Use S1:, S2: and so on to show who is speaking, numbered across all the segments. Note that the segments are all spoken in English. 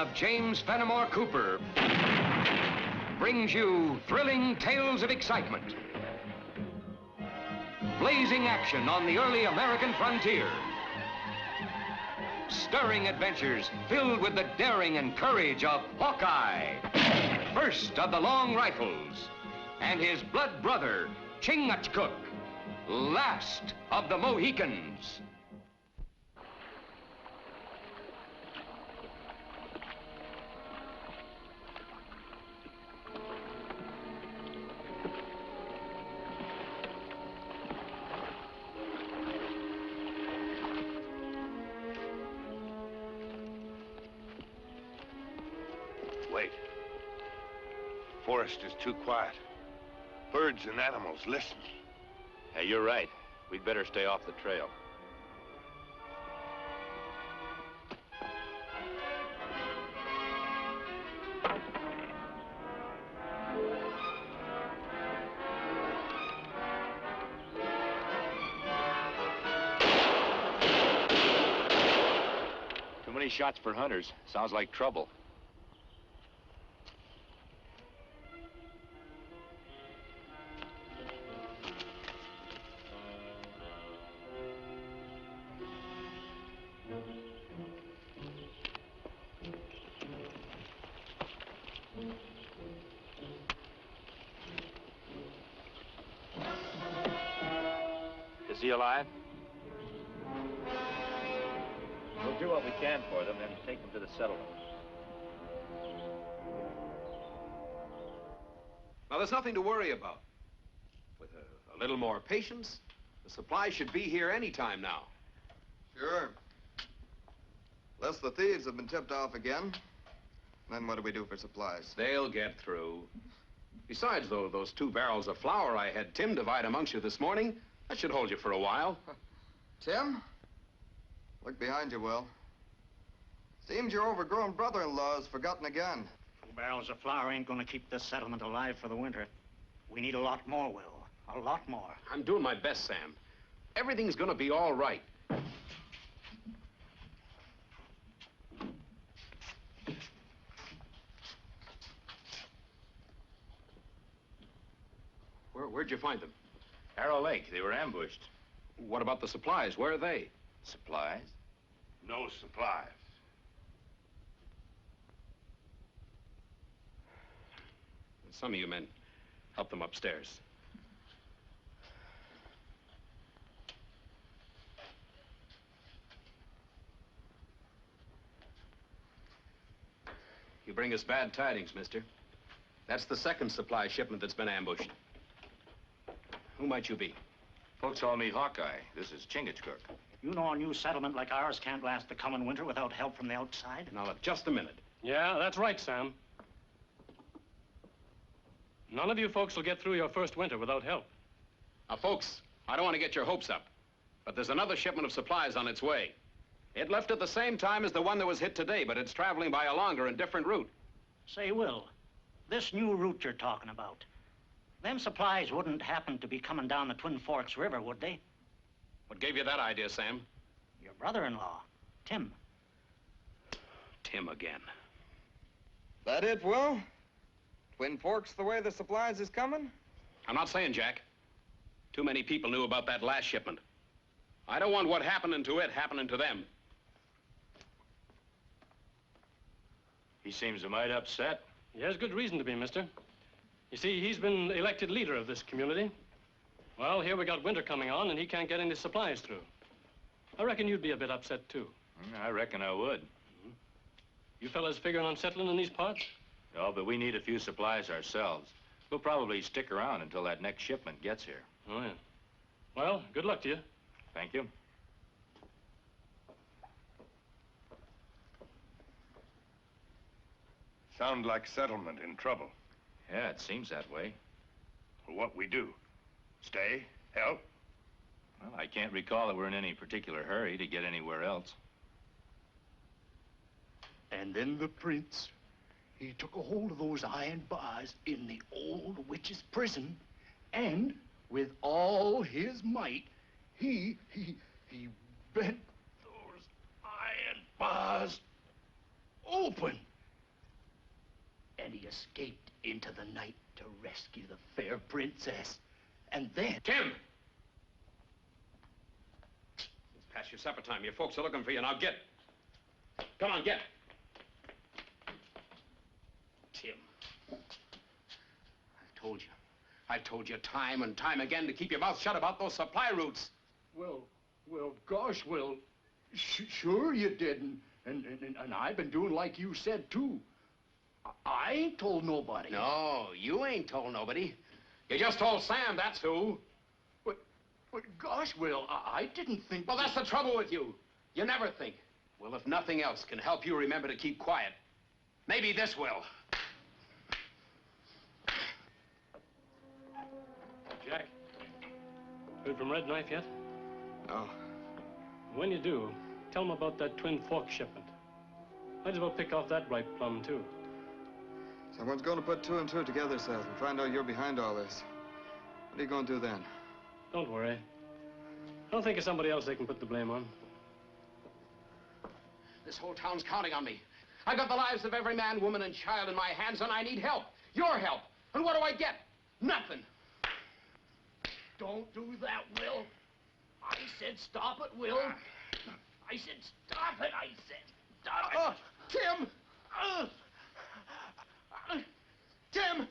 S1: of James Fenimore Cooper brings you thrilling tales of excitement, blazing action on the early American frontier, stirring adventures filled with the daring and courage of Hawkeye, first of the long rifles, and his blood brother, Chingachgook, last of the Mohicans.
S2: Wait. Forest is too quiet. Birds and animals listen.
S3: Hey, you're right. We'd better stay off the trail. Too many shots for hunters. Sounds like trouble. Is he alive? We'll do what we can for them and take them to the settlement.
S4: Now, there's nothing to worry about. With a little more patience, the supply should be here any time now.
S5: Sure. Unless the thieves have been tipped off again. Then what do we do for supplies?
S4: They'll get through. Besides, though, those 2 barrels of flour I had Tim divide amongst you this morning, that should hold you for a while.
S5: Tim? Look behind you, Will. Seems your overgrown brother-in-law has forgotten again.
S6: 2 barrels of flour ain't gonna keep this settlement alive for the winter. We need a lot more, Will. A lot more.
S4: I'm doing my best, Sam. Everything's gonna be all right. Where'd you find them?
S3: Arrow Lake. They were ambushed.
S4: What about the supplies? Where are they?
S3: Supplies?
S2: No supplies.
S4: Some of you men, help them upstairs. You bring us bad tidings, mister. That's the 2nd supply shipment that's been ambushed. Who might you be?
S3: Folks call me Hawkeye. This is Chingachgook.
S6: You know a new settlement like ours can't last the coming winter without help from the outside?
S4: Now, look, just a minute.
S7: Yeah, that's right, Sam. None of you folks will get through your first winter without help.
S4: Now, folks, I don't want to get your hopes up, but there's another shipment of supplies on its way. It left at the same time as the one that was hit today, but it's traveling by a longer and different route.
S6: Say, Will, this new route you're talking about, them supplies wouldn't happen to be coming down the Twin Forks River, would they?
S4: What gave you that idea, Sam?
S6: Your brother-in-law, Tim.
S4: Tim again.
S5: That it, Will? Twin Forks the way the supplies is coming?
S4: I'm not saying, Jack. Too many people knew about that last shipment. I don't want what happening to it happening to them.
S3: He seems a mite upset.
S7: He has good reason to be, mister. You see, he's been elected leader of this community. Well, here we got winter coming on, and he can't get any supplies through. I reckon you'd be a bit upset, too.
S3: I reckon I would.
S7: You fellas figuring on settling in these parts?
S3: Oh, but we need a few supplies ourselves. We'll probably stick around until that next shipment gets here.
S7: Oh, yeah. Well, good luck to you.
S3: Thank you.
S2: Sound like settlement in trouble.
S3: Yeah, it seems that way.
S2: Well, what we do? Stay? Help?
S3: Well, I can't recall that we're in any particular hurry to get anywhere else.
S8: And then the prince, he took a hold of those iron bars in the old witch's prison, and with all his might, he bent those iron bars open. And he escaped into the night to rescue the fair princess. And then...
S4: Tim! It's past your supper time. Your folks are looking for you. Now get. Come on, get. Tim. I've told you time and time again to keep your mouth shut about those supply routes.
S8: Well, gosh, sure you didn't. And I've been doing like you said, too. I ain't told nobody.
S4: No, you ain't told nobody. You just told Sam, that's who.
S8: But gosh, Will, I didn't think...
S4: Well, that's the trouble with you. You never think. Well, if nothing else can help you remember to keep quiet, maybe this will.
S7: Jack, heard from Red Knife yet?
S5: No.
S7: When you do, tell him about that Twin Forks shipment. Might as well pick off that ripe plum, too.
S5: Someone's going to put two and two together, Seth, and find out you're behind all this. What are you going to do then?
S7: Don't worry. I'll think of somebody else they can put the blame on.
S4: This whole town's counting on me. I've got the lives of every man, woman, and child in my hands, and I need help. Your help. And what do I get? Nothing.
S8: Don't do that, Will. I said stop it, Will. I said stop it. I said stop it.
S4: Tim! Tim!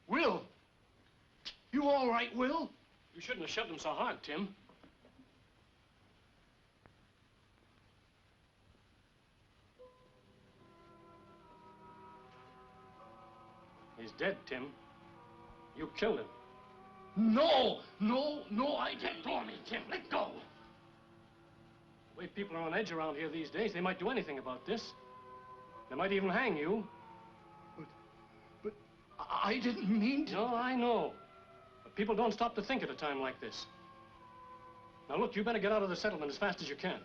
S8: Will, you all right, Will?
S7: You shouldn't have shoved him so hard, Tim. He's dead, Tim. You killed him.
S8: No, I didn't. Let go of me, Tim. Let go.
S7: The way people are on edge around here these days, they might do anything about this. They might even hang you.
S8: But I didn't mean to.
S7: No, I know. But people don't stop to think at a time like this. Now, look, you better get out of the settlement as fast as you can.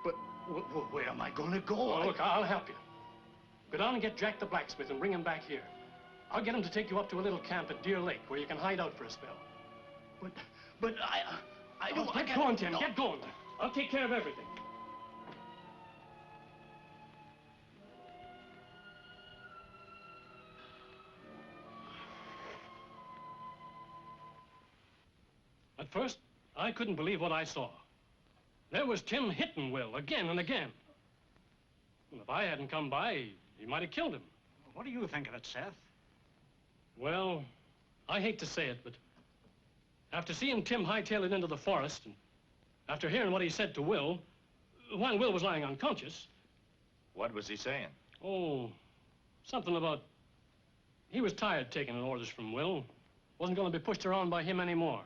S8: But where am I going to go?
S7: Well, look, I'll help you. Go down and get Jack the blacksmith and bring him back here. I'll get him to take you up to a little camp at Deer Lake where you can hide out for a spell.
S8: But I don't...
S7: Get going, Tim. Get going. I'll take care of everything. At first, I couldn't believe what I saw. There was Tim hitting Will again and again. Well, if I hadn't come by, he might have killed him.
S6: What do you think of it, Seth?
S7: Well, I hate to say it, but after seeing Tim hightail it into the forest, and after hearing what he said to Will, while Will was lying unconscious...
S3: What was he saying?
S7: Oh, something about... He was tired taking orders from Will. Wasn't going to be pushed around by him anymore.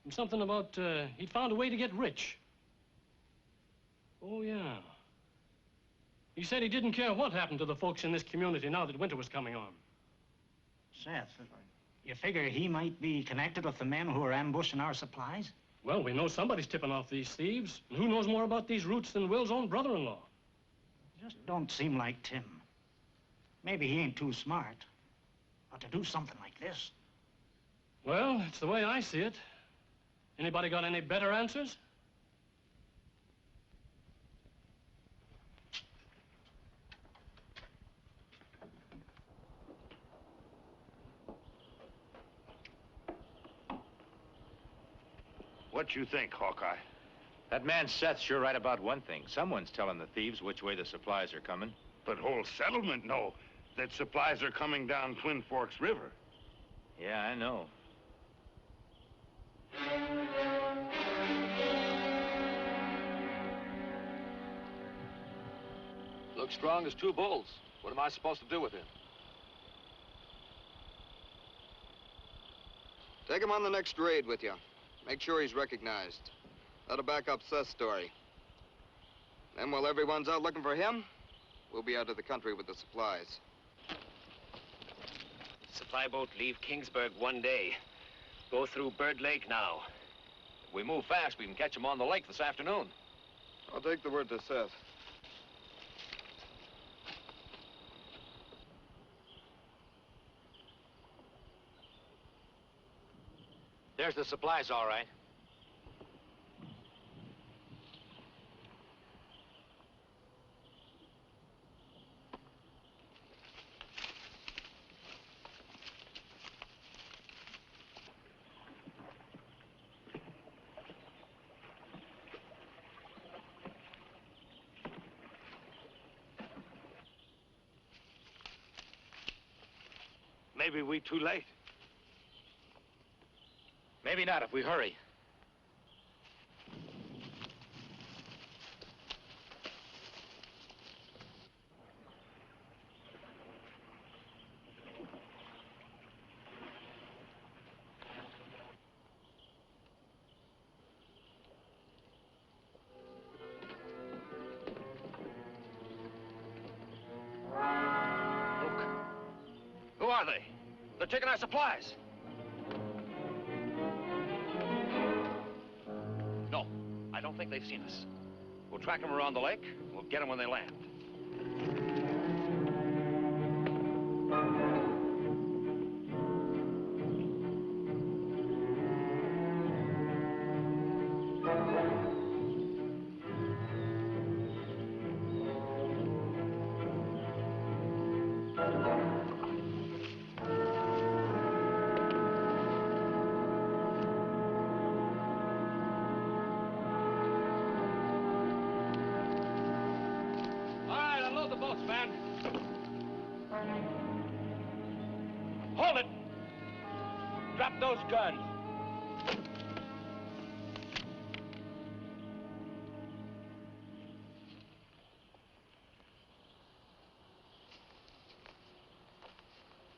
S7: And something about he'd found a way to get rich. Oh, yeah. He said he didn't care what happened to the folks in this community now that winter was coming on.
S6: Seth, you figure he might be connected with the men who are ambushing our supplies?
S7: Well, we know somebody's tipping off these thieves. And who knows more about these routes than Will's own brother-in-law?
S6: Just don't seem like Tim. Maybe he ain't too smart. But to do something like this...
S7: Well, it's the way I see it. Anybody got any better answers?
S2: What you think, Hawkeye?
S3: That man Seth's sure right about one thing. Someone's telling the thieves which way the supplies are coming.
S2: But whole settlement know that supplies are coming down Twin Forks River.
S3: Yeah, I know.
S9: Looks strong as two bulls. What am I supposed to do with him?
S5: Take him on the next raid with you. Make sure he's recognized. That'll back up Seth's story. Then while everyone's out looking for him, we'll be out of the country with the supplies.
S10: Supply boat leave Kingsburg one day. Go through Bird Lake now.
S9: If we move fast, we can catch him on the lake this afternoon.
S5: I'll take the word to Seth.
S9: There's the supplies, all right.
S10: Maybe we too late.
S9: Maybe not if we hurry.
S10: Who are they? They're taking our supplies. No, I don't think they've seen us. We'll track them around the lake. We'll get them when they land.
S9: Hold it! Drop those guns.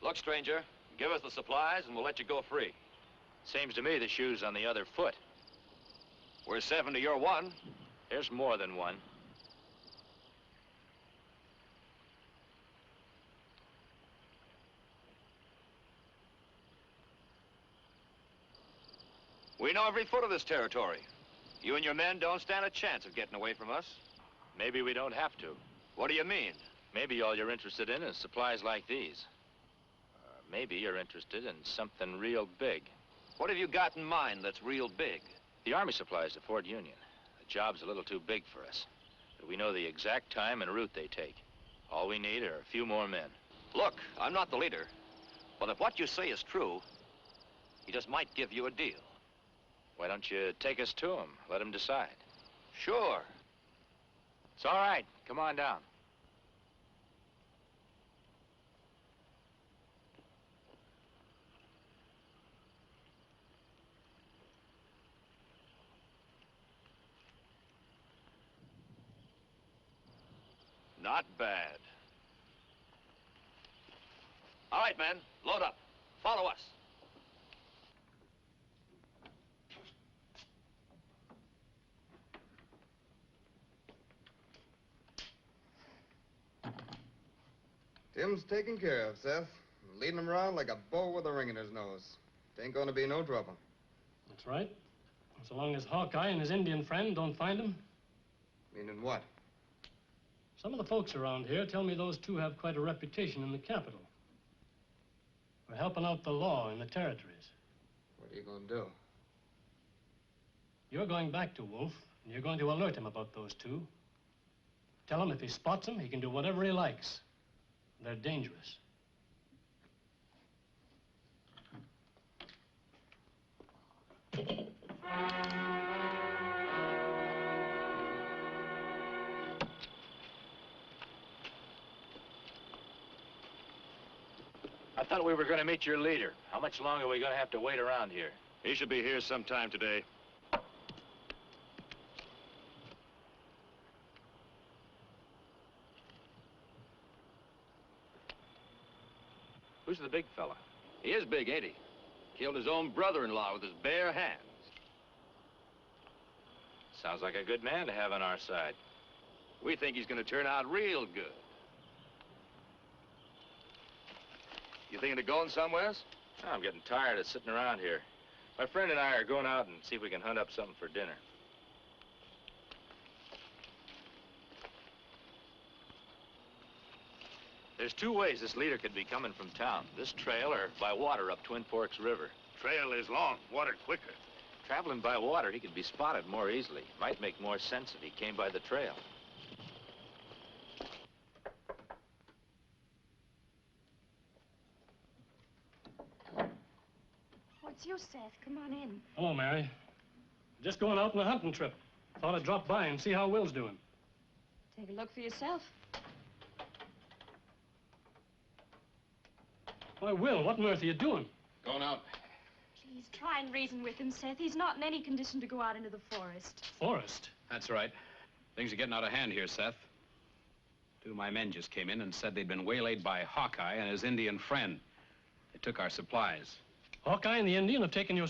S10: Look, stranger, give us the supplies and we'll let you go free.
S3: Seems to me the shoe's on the other foot.
S10: We're 7 to your 1.
S3: There's more than one.
S10: We know every foot of this territory. You and your men don't stand a chance of getting away from us.
S3: Maybe we don't have to.
S10: What do you mean?
S3: Maybe all you're interested in is supplies like these. Maybe you're interested in something real big.
S10: What have you got in mind that's real big?
S3: The Army supplies to Fort Union. The job's a little too big for us. But we know the exact time and route they take. All we need are a few more men.
S10: Look, I'm not the leader. But if what you say is true, he just might give you a deal.
S3: Why don't you take us to him? Let him decide.
S10: Sure.
S3: It's all right. Come on down.
S10: Not bad. All right, men, load up. Follow us.
S5: Tim's taken care of, Seth. Leading him around like a bull with a ring in his nose. Ain't gonna be no trouble.
S7: That's right. So long as Hawkeye and his Indian friend don't find him.
S5: Meaning what?
S7: Some of the folks around here tell me those two have quite a reputation in the capital. For helping out the law in the territories.
S5: What are you gonna do?
S7: You're going back to Wolf, and you're going to alert him about those two. Tell him if he spots them, he can do whatever he likes. They're dangerous.
S3: I thought we were going to meet your leader. How much longer are we going to have to wait around here?
S2: He should be here sometime today.
S3: Who's the big fella?
S10: He is big, ain't he? Killed his own brother-in-law with his bare hands.
S3: Sounds like a good man to have on our side.
S10: We think he's gonna turn out real good. You thinking of going somewheres?
S3: I'm getting tired of sitting around here. My friend and I are going out and see if we can hunt up something for dinner. There's two ways this leader could be coming from town. This trail or by water up Twin Forks River.
S2: Trail is long, water quicker.
S3: Traveling by water, he could be spotted more easily. Might make more sense if he came by the trail.
S11: What's you, Seth? Come on in.
S7: Hello, Mary. Just going out on a hunting trip. Thought I'd drop by and see how Will's doing.
S11: Take a look for yourself.
S7: Why, Will, what on earth are you doing?
S4: Going out.
S11: Please, try and reason with him, Seth. He's not in any condition to go out into the forest.
S7: Forest?
S4: That's right. Things are getting out of hand here, Seth. Two of my men just came in and said they'd been waylaid by Hawkeye and his Indian friend. They took our supplies.
S7: Hawkeye and the Indian have taken your...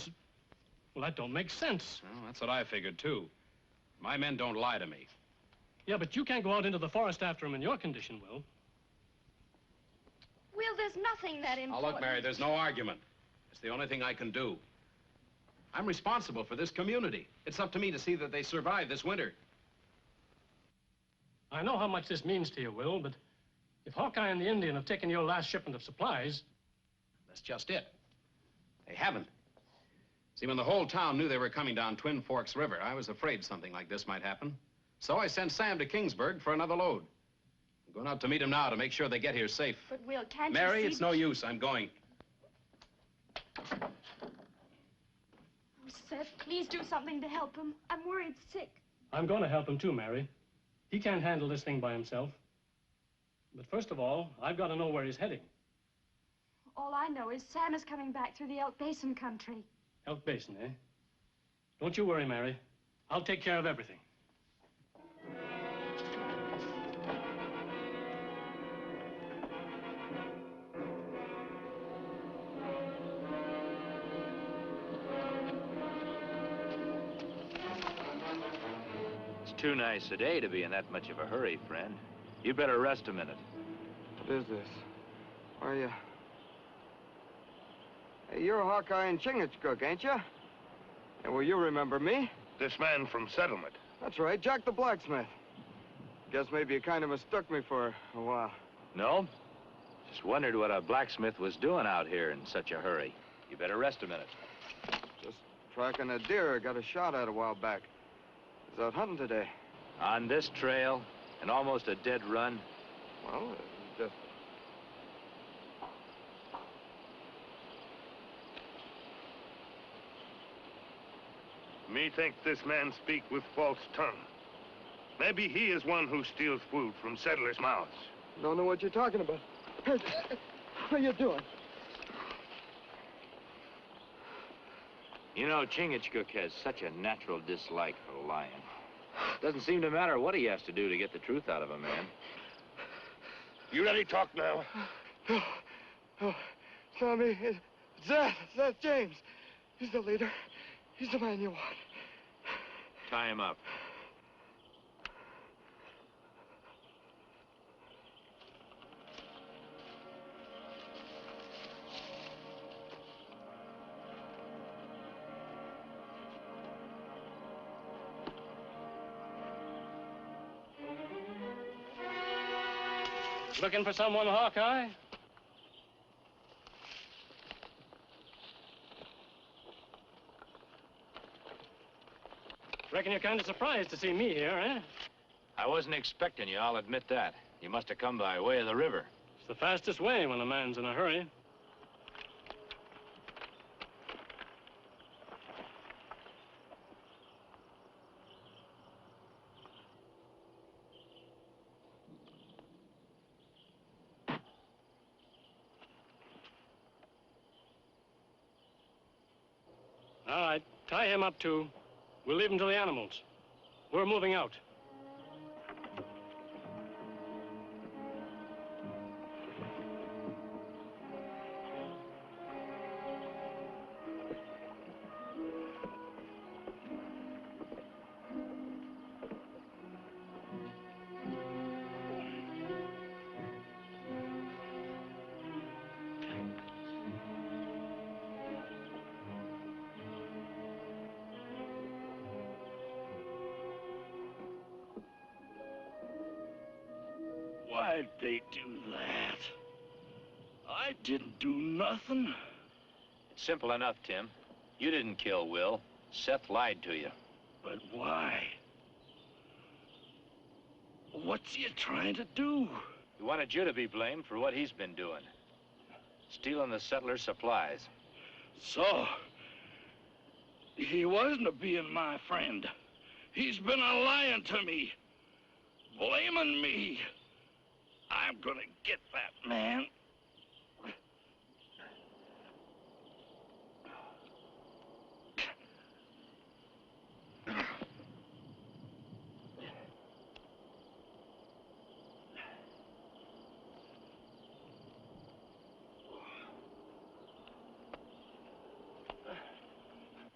S7: Well, that don't make sense.
S4: Well, that's what I figured, too. My men don't lie to me.
S7: Yeah, but you can't go out into the forest after him in your condition, Will.
S11: Will, there's nothing that important.
S4: Now, look, Mary, there's no argument. It's the only thing I can do. I'm responsible for this community. It's up to me to see that they survive this winter.
S7: I know how much this means to you, Will, but if Hawkeye and the Indian have taken your last shipment of supplies...
S4: That's just it. They haven't. See, when the whole town knew they were coming down Twin Forks River, I was afraid something like this might happen. So I sent Sam to Kingsburg for another load. I'm going out to meet him now to make sure they get here safe.
S11: But, Will, can't
S4: Mary,
S11: you see...
S4: it's no use. I'm going.
S11: Oh, Seth, please do something to help him. I'm worried sick.
S7: I'm going to help him too, Mary. He can't handle this thing by himself. But first of all, I've got to know where he's heading.
S11: All I know is Sam is coming back through the Elk Basin country.
S7: Elk Basin, eh? Don't you worry, Mary. I'll take care of everything.
S3: It's too nice a day to be in that much of a hurry, friend. You better rest a minute.
S5: What is this? Where are you? Hey, you're Hawkeye and Chingachgook, ain't you? Yeah, well, you remember me.
S2: This man from settlement.
S5: That's right, Jack the blacksmith. Guess maybe you kind of mistook me for a while.
S3: No? Just wondered what a blacksmith was doing out here in such a hurry. You better rest a minute.
S5: Just tracking a deer I got a shot at a while back. I was out hunting today.
S3: On this trail, and almost a dead run?
S5: Well, just...
S2: Me think this man speak with false tongue. Maybe he is one who steals food from settlers' mouths.
S5: Don't know what you're talking about. What are you doing?
S3: You know, Chingachgook has such a natural dislike for a lion. Doesn't seem to matter what he has to do to get the truth out of a man.
S2: You ready to talk now?
S5: Oh, Tommy, it's that James. He's the leader. He's the man you want.
S3: Tie him up.
S7: Looking for someone, Hawkeye? Reckon you're kind of surprised to see me here, eh?
S3: I wasn't expecting you, I'll admit that. You must have come by way of the river.
S7: It's the fastest way when a man's in a hurry. All right, tie him up, too. We'll leave him to the animals. We're moving out.
S8: Why'd they do that? I didn't do nothing.
S3: Simple enough, Tim. You didn't kill Will. Seth lied to you.
S12: But why? What's he trying to do?
S3: He wanted you to be blamed for what he's been doing. Stealing the settlers' supplies.
S12: So, he wasn't being my friend. He's been a lying to me. Blaming me. I'm gonna get that man.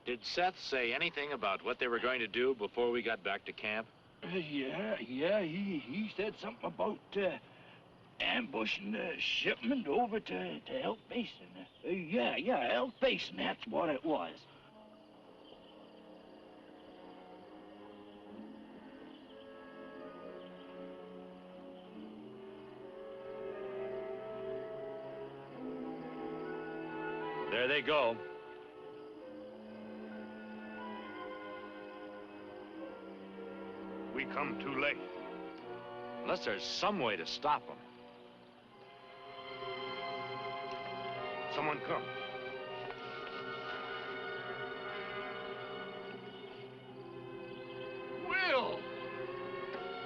S3: Did Seth say anything about what they were going to do before we got back to camp?
S12: Yeah, he said something about ambushing the shipment over to Elk Basin. Yeah, Elk Basin, that's what it was.
S3: There they go.
S2: We come too late.
S3: Unless there's some way to stop them.
S2: Someone come.
S12: Will!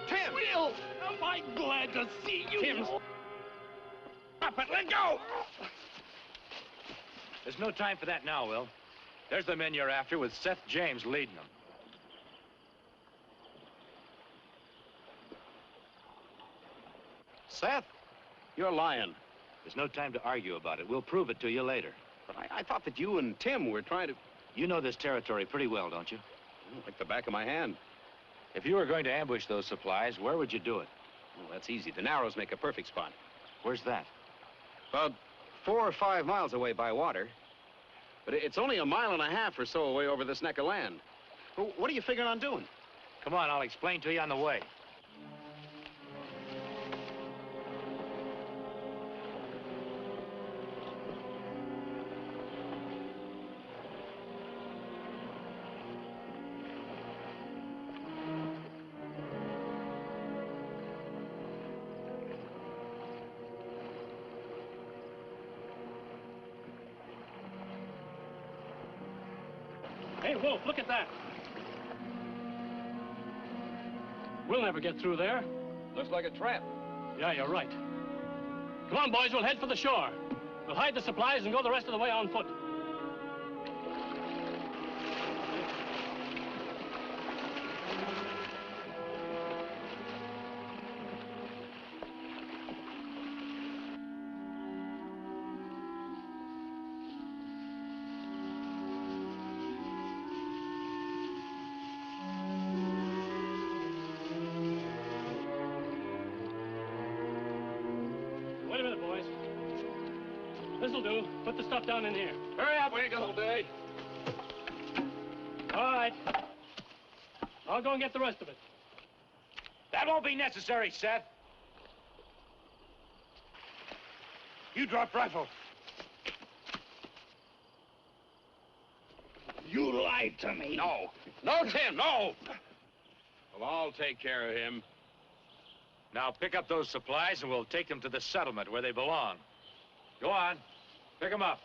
S2: Tim!
S12: Will! Am I glad to see you?
S3: Tim!
S12: Stop it! Let go!
S3: There's no time for that now, Will. There's the men you're after with Seth James leading them.
S4: Seth, you're lying.
S3: There's no time to argue about it. We'll prove it to you later.
S4: But I thought that you and Tim were trying to...
S3: You know this territory pretty well, don't you?
S4: Like the back of my hand.
S3: If you were going to ambush those supplies, where would you do it?
S4: Well, that's easy. The Narrows make a perfect spot.
S3: Where's that?
S4: About 4 or 5 miles away by water. But it's only 1.5 miles or so away over this neck of land. Well, what are you figuring on doing?
S3: Come on, I'll explain to you on the way.
S7: Hey, Wolf, look at that. We'll never get through there.
S4: Looks like a trap.
S7: Yeah, you're right. Come on, boys, we'll head for the shore. We'll hide the supplies and go the rest of the way on foot. Wait a minute, boys. This'll do. Put the stuff down in here.
S12: Hurry up, we ain't got all day.
S7: All right. I'll go and get the rest of it.
S3: That won't be necessary, Seth.
S2: You drop rifle.
S12: You lied to me.
S4: No. No, Tim, no! Well, I'll take care of him.
S3: Now pick up those supplies and we'll take them to the settlement where they belong. Go on. Pick them up.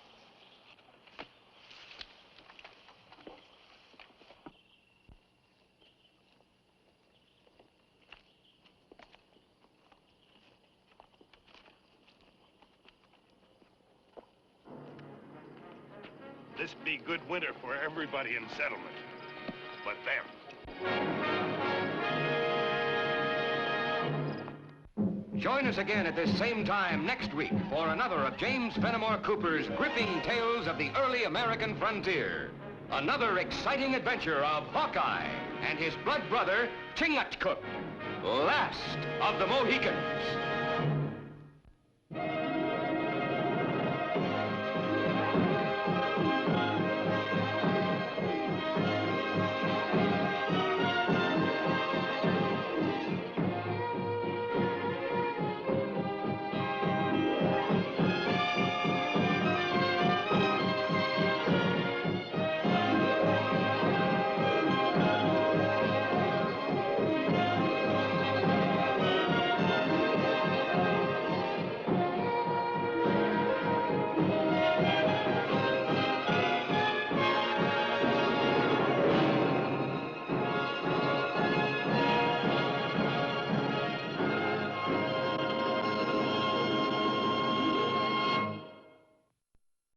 S2: This be good winter for everybody in settlement. But them.
S1: Join us again at this same time next week for another of James Fenimore Cooper's gripping tales of the early American frontier. Another exciting adventure of Hawkeye and his blood brother, Chingachgook, last of the Mohicans.